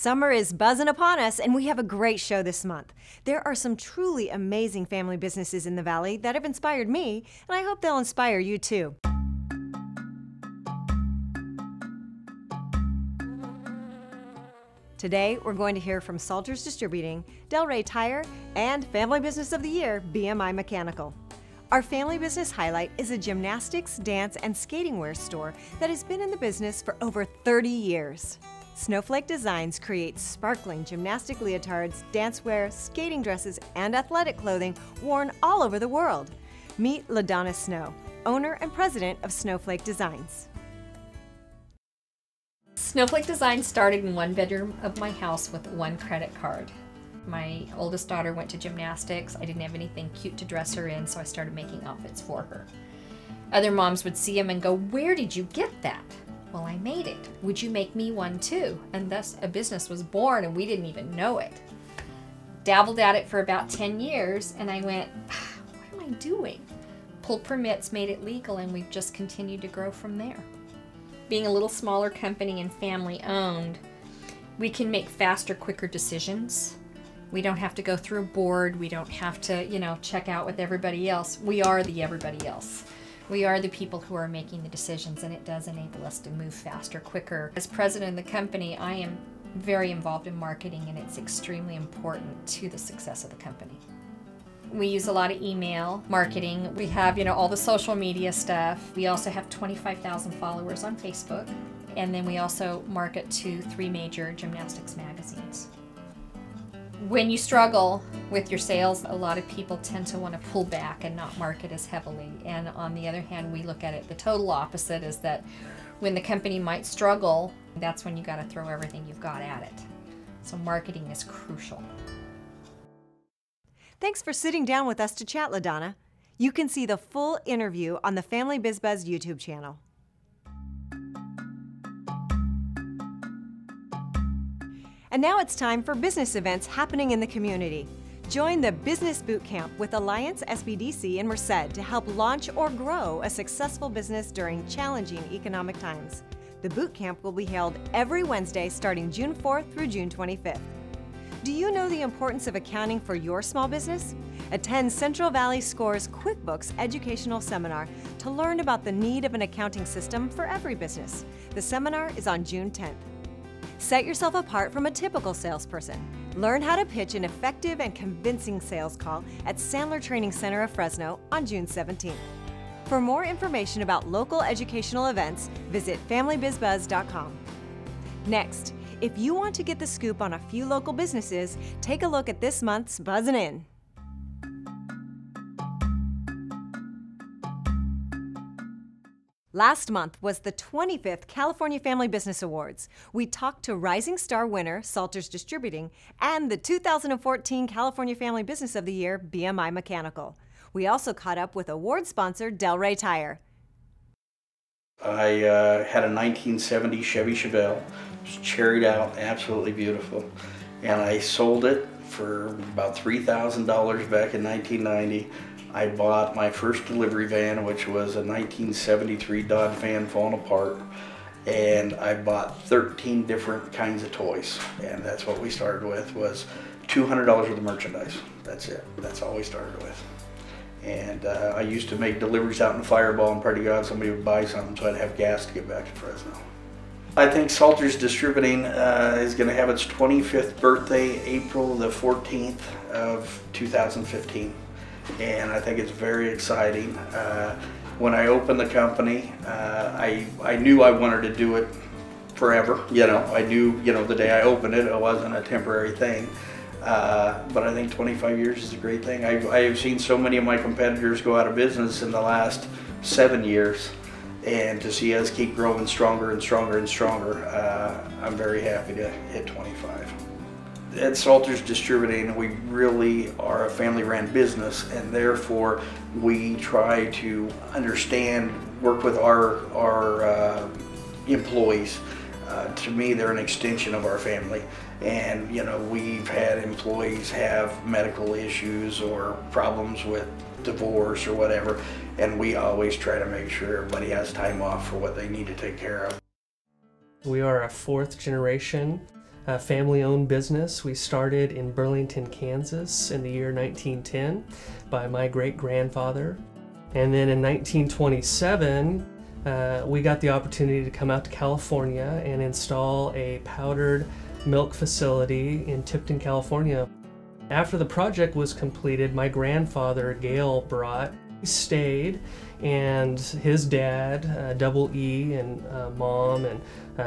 Summer is buzzing upon us, and we have a great show this month. There are some truly amazing family businesses in the Valley that have inspired me, and I hope they'll inspire you too. Today, we're going to hear from Salters Distributing, Delray Tire, and Family Business of the Year, BMI Mechanical. Our family business highlight is a gymnastics, dance, and skating wear store that has been in the business for over 30 years. Snowflake Designs creates sparkling gymnastic leotards, dancewear, skating dresses, and athletic clothing worn all over the world. Meet LaDonna Snow, owner and president of Snowflake Designs. Snowflake Designs started in one bedroom of my house with one credit card. My oldest daughter went to gymnastics. I didn't have anything cute to dress her in, so I started making outfits for her. Other moms would see them and go, "Where did you get that?" Well, I made it. Would you make me one too? And thus a business was born, and we didn't even know it. Dabbled at it for about 10 years, and I went, what am I doing? Pulled permits, made it legal, and we've just continued to grow from there. Being a little smaller company and family owned, we can make faster, quicker decisions. We don't have to go through a board. We don't have to, check out with everybody else. We are the everybody else. We are the people who are making the decisions, and it does enable us to move faster, quicker. As president of the company, I am very involved in marketing, and it's extremely important to the success of the company. We use a lot of email marketing. We have, all the social media stuff. We also have 25,000 followers on Facebook, and then we also market to 3 major gymnastics magazines. When you struggle with your sales, a lot of people tend to want to pull back and not market as heavily. And on the other hand, we look at it the total opposite, is that when the company might struggle, that's when you got to throw everything you've got at it. So marketing is crucial. Thanks for sitting down with us to chat, LaDonna. You can see the full interview on the Family Biz Buzz YouTube channel. And now it's time for business events happening in the community. Join the Business Boot Camp with Alliance SBDC in Merced to help launch or grow a successful business during challenging economic times. The boot camp will be held every Wednesday starting June 4th through June 25th. Do you know the importance of accounting for your small business? Attend Central Valley SCORE's QuickBooks educational seminar to learn about the need of an accounting system for every business. The seminar is on June 10th. Set yourself apart from a typical salesperson. Learn how to pitch an effective and convincing sales call at Sandler Training Center of Fresno on June 17th. For more information about local educational events, visit familybizbuzz.com. Next, if you want to get the scoop on a few local businesses, take a look at this month's Buzzin' In. Last month was the 25th California Family Business Awards. We talked to Rising Star winner Salters Distributing and the 2014 California Family Business of the Year BMI Mechanical. We also caught up with award sponsor Delray Tire. I had a 1970 Chevy Chevelle. It was cherried out, absolutely beautiful. And I sold it for about $3,000 back in 1990. I bought my first delivery van, which was a 1973 Dodge van falling apart, and I bought 13 different kinds of toys, and that's what we started with, was $200 worth of merchandise. That's it. That's all we started with. And I used to make deliveries out in Fireball, and pray to God somebody would buy something so I'd have gas to get back to Fresno. I think Salters Distributing is going to have its 25th birthday April the 14th of 2015. And I think it's very exciting. When I opened the company, I knew I wanted to do it forever. I knew, the day I opened it, it wasn't a temporary thing. But I think 25 years is a great thing. I have seen so many of my competitors go out of business in the last 7 years, and to see us keep growing stronger and stronger and stronger, I'm very happy to hit 25. At Salters Distributing, we really are a family-run business, and therefore we try to understand, work with our employees. To me, they're an extension of our family, and we've had employees have medical issues or problems with divorce or whatever, and we always try to make sure everybody has time off for what they need to take care of. We are a 4th generation a family-owned business. We started in Burlington, Kansas in the year 1910 by my great-grandfather. And then in 1927, we got the opportunity to come out to California and install a powdered milk facility in Tipton, California. After the project was completed, my grandfather, Gale, stayed, and his dad, Double E, and Mom, and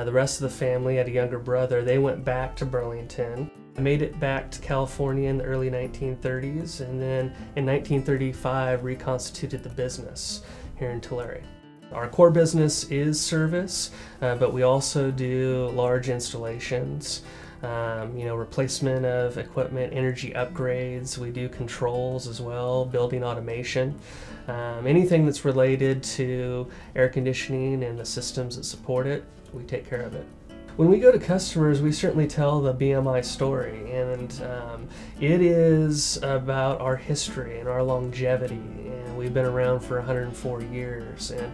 the rest of the family had a younger brother. They went back to Burlington. I made it back to California in the early 1930s, and then in 1935 reconstituted the business here in Tulare. Our core business is service, but we also do large installations, replacement of equipment, energy upgrades. We do controls as well, building automation, anything that's related to air conditioning and the systems that support it, we take care of it. When we go to customers, we certainly tell the BMI story, and it is about our history and our longevity, and we've been around for 104 years. And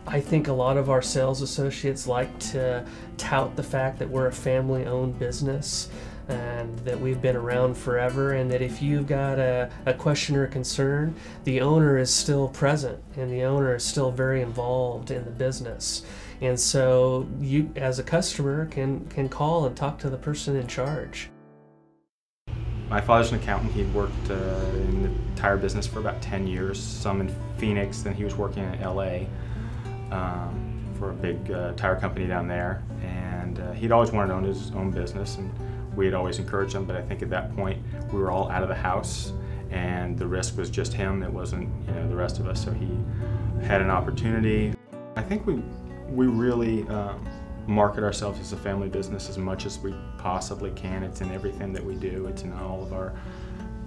I think a lot of our sales associates like to tout the fact that we're a family-owned business and that we've been around forever, and that if you've got a question or a concern, the owner is still present and the owner is still very involved in the business. And so you, as a customer, can call and talk to the person in charge. My father's an accountant. He'd worked in the tire business for about 10 years, some in Phoenix, then he was working in LA for a big tire company down there. And he'd always wanted to own his own business, and we had always encouraged him, but I think at that point we were all out of the house and the risk was just him. It wasn't, the rest of us, so he had an opportunity. I think we really market ourselves as a family business as much as we possibly can. It's in everything that we do. It's in all of our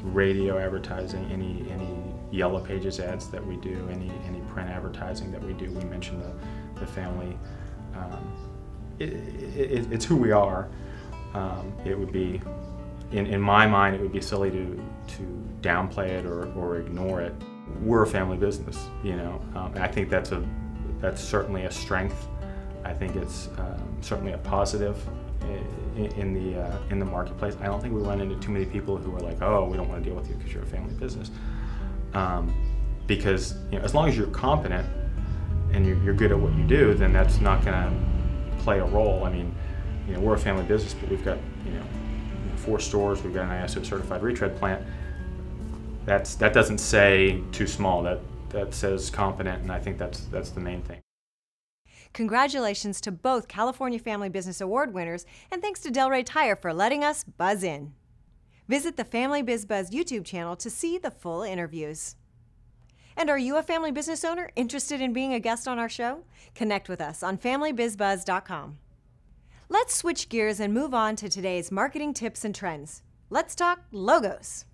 radio advertising, any Yellow Pages ads that we do, any print advertising that we do. We mention the family. It's who we are. It would be, in my mind, it would be silly to downplay it or ignore it. We're a family business, and I think that's certainly a strength. I think it's certainly a positive in the marketplace. I don't think we run into too many people who are like, oh, we don't want to deal with you because you're a family business. Because as long as you're competent and you're good at what you do, then that's not going to play a role. I mean, we're a family business, but we've got 4 stores. We've got an ISO certified retread plant. That doesn't say too small. That says competent, and I think that's the main thing. Congratulations to both California Family Business Award winners, and thanks to Delray Tire for letting us buzz in. Visit the Family Biz Buzz YouTube channel to see the full interviews. And are you a family business owner interested in being a guest on our show? Connect with us on familybizbuzz.com. Let's switch gears and move on to today's marketing tips and trends. Let's talk logos.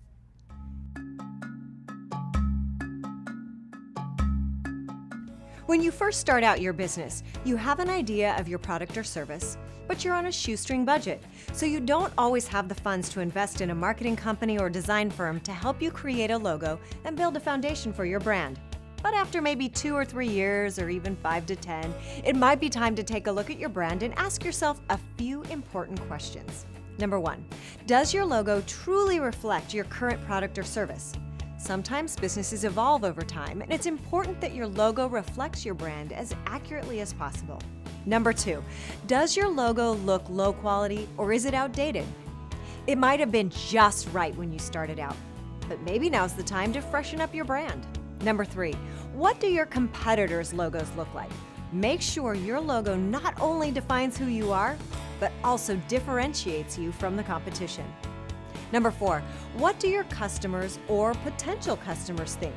When you first start out your business, you have an idea of your product or service, but you're on a shoestring budget, so you don't always have the funds to invest in a marketing company or design firm to help you create a logo and build a foundation for your brand. But after maybe 2 or 3 years, or even 5 to 10, it might be time to take a look at your brand and ask yourself a few important questions. Number 1, does your logo truly reflect your current product or service? Sometimes businesses evolve over time, and it's important that your logo reflects your brand as accurately as possible. Number 2, does your logo look low quality or is it outdated? It might have been just right when you started out, but maybe now's the time to freshen up your brand. Number 3, what do your competitors' logos look like? Make sure your logo not only defines who you are, but also differentiates you from the competition. Number 4, what do your customers or potential customers think?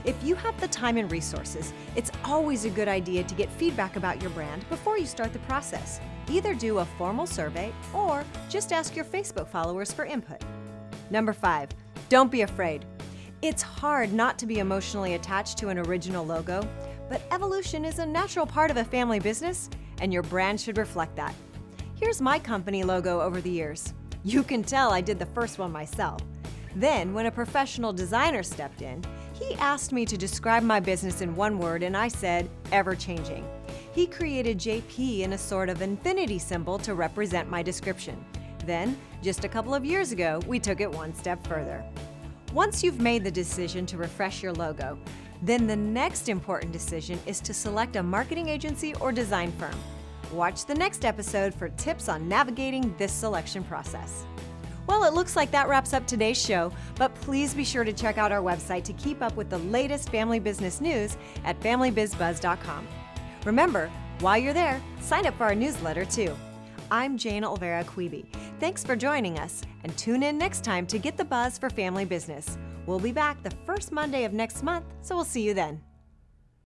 If you have the time and resources, it's always a good idea to get feedback about your brand before you start the process. Either do a formal survey or just ask your Facebook followers for input. Number 5, don't be afraid. It's hard not to be emotionally attached to an original logo, but evolution is a natural part of a family business, and your brand should reflect that. Here's my company logo over the years. You can tell I did the first one myself. Then, when a professional designer stepped in, he asked me to describe my business in one word, and I said, ever-changing. He created JP in a sort of infinity symbol to represent my description. Then, just a couple of years ago, we took it one step further. Once you've made the decision to refresh your logo, then the next important decision is to select a marketing agency or design firm. Watch the next episode for tips on navigating this selection process. Well, it looks like that wraps up today's show, but please be sure to check out our website to keep up with the latest family business news at familybizbuzz.com. Remember, while you're there, sign up for our newsletter too. I'm Jane Olvera Quebe. Thanks for joining us, and tune in next time to get the buzz for family business. We'll be back the first Monday of next month, so we'll see you then.